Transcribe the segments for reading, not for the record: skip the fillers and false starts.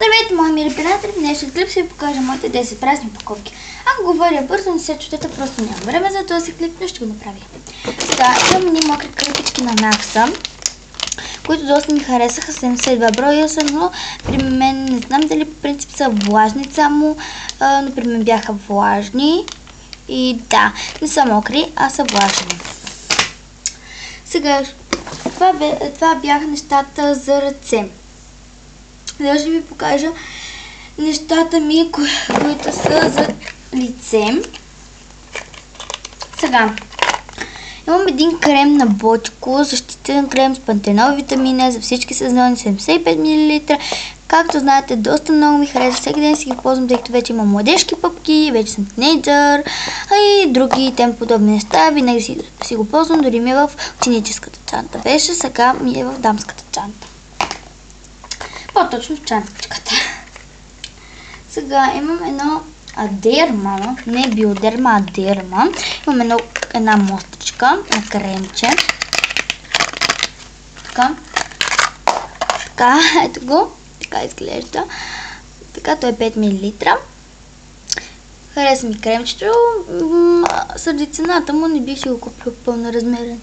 Здравейте, мои мили приятели! В днешния клип ще ви покажа моите 10 празни покупки. Ако говоря бързо, не се чудете, просто нямам време за този клип, но ще го направя. Сега имам ни мокри кръпички на Накса, които доста ми харесаха, 72 броя са, но при мен не знам дали по принцип са влажни само, но при мен бяха влажни. И да, не са мокри, а са влажни. Сега, това бяха нещата за ръце. Сега ще ви покажа нещата ми, които са за лице. Сега, имам един крем на Ботико, защитен крем с пантенол витамин Е за всички сезони, 75 мл. Както знаете, доста много ми харесва. Всеки ден си ги ползвам, тъй като вече имам младежки пъпки, вече съм тинейджър, а и други тем подобни неща. Винаги си го ползвам, дори ми е в ученическата чанта. Беше, сега ми е в дамската чанта. По-точно в чантичката. Сега имам едно Адерма, не биодерма, Адерма. Имам една мостричка на кремче. Така, ето го. Така изглежда. Така, той е 5 мл. Хареса ми кремчето. Заради цената му не бих си го купил пълноразмерен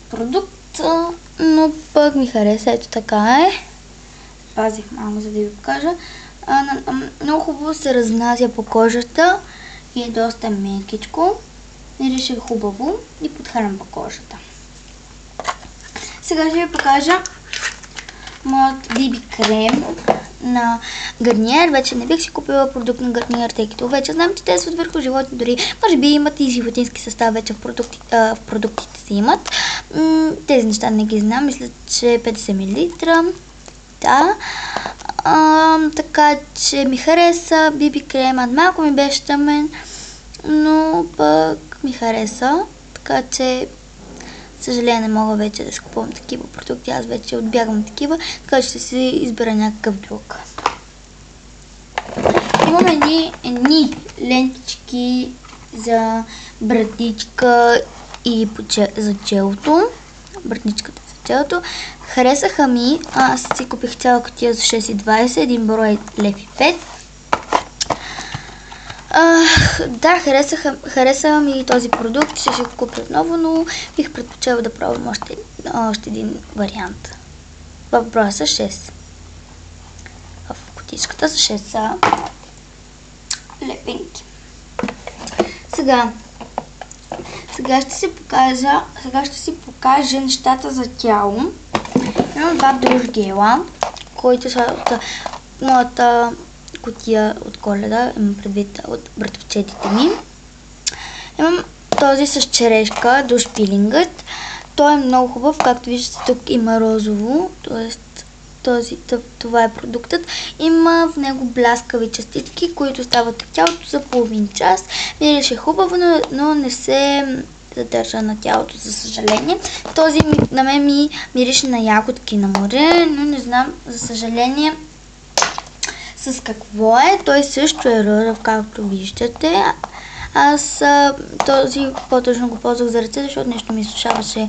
продукт, но пък ми хареса. Ето така е. Пазих малко, за да ви покажа. Много хубаво се разнася по кожата и е доста мекичко. Мирише хубаво и подхранва кожата. Сега ще ви покажа моят BB крем на Гарниер. Вече не бих си купила продукт на Гарниер, тъй като вече знам, че те са от върху животни, дори може би имат и животински състав вече в продуктите си имат. Тези неща не ги знам, мисля, че 50 мл. Да. Така че ми хареса BB крема. Малко ми беше тъмен, но пък ми хареса. Така че съжаление не мога вече да си купувам такива продукти. Аз вече отбягвам такива, така че ще си избера някакъв друг. Имам едни лентички за брадичка и за челото. Брадичката за челото. Харесаха ми. Аз си купих цяла кутия за 6,20, един брой лев и 5. Да, хареса ми и този продукт. Ще го купя отново, но бих предпочела да пробвам още един вариант. В броя са 6. В кутичката са 6 са лепенки. Сега ще си покажа нещата за тяло. Имам два душ гела, които са от моята кутия от Коледа, имам предвид от братовчетите ми. Имам този с черешка, душ пилингът. Той е много хубав, както виждате тук има розово, т.е. това е продуктът. Има в него бляскави частички, които стават в тялото за половин час. Мирише хубаво, но не се задържа на тялото, за съжаление. Този на мен ми мирише на ягодки на море, но не знам, за съжаление, с какво е. Той също е розов, както виждате. Аз този по-точно го ползвах за ръце, защото нещо ми изсушаваше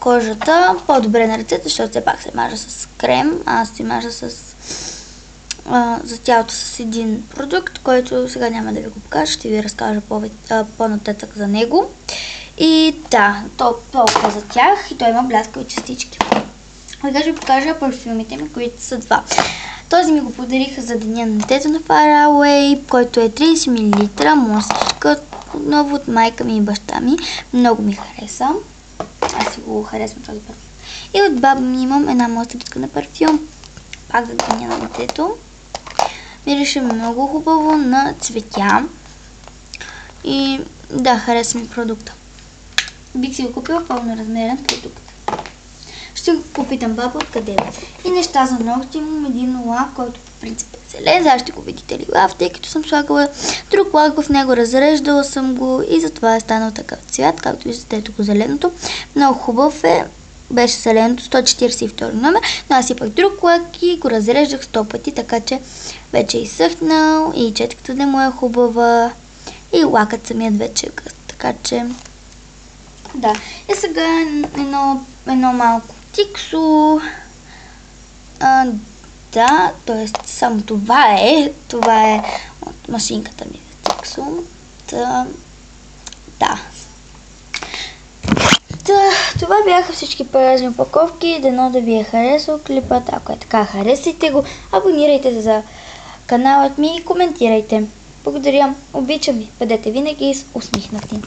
кожата. По-добре на ръцете, защото все пак се мажа с крем. Аз си мажа за тялото с един продукт, който сега няма да ви го покажа. Ще ви разкажа по-нататък за него. И да, толкова за тях. И той има бляскави частички. Сега ще ви покажа парфюмите ми, които са два. Този ми го подариха за деня на детето на Far Away, който е 30 мл. Мостичка, отново от майка ми и баща ми. Много ми хареса. Аз си го харесвам този парфюм. И от баба ми имам една мостричка на парфюм, пак за деня на детето. Мирише много хубаво на цветя. И да, хареса ми продукта. Бих си го купила пълноразмерен продукт. Ще го попитам баба откъде. И неща за ногти. Имам един лак, който по принцип е зелен. Сега ще го видите ли лав, тъй като съм слагала друг лак в него, разреждала съм го и затова е станал такъв цвят. Както виждате, ето го зеленото. Много хубав е. Беше зеленото, 142 номер, но аз сипах друг лак и го разреждах 100 пъти, така че вече е изсъхнал и четката не му е хубава и лакът самият вече е гъст. Така че да. И сега едно малко тиксо Да, т.е. само това е. Това е от машинката ми за Tixum. Да. Това бяха всички празни опаковки. Дано да ви е харесал клипът. Ако е така, харесайте го. Абонирайте се за каналът ми и коментирайте. Благодаря. Обичам ви. Бъдете винаги усмихнати.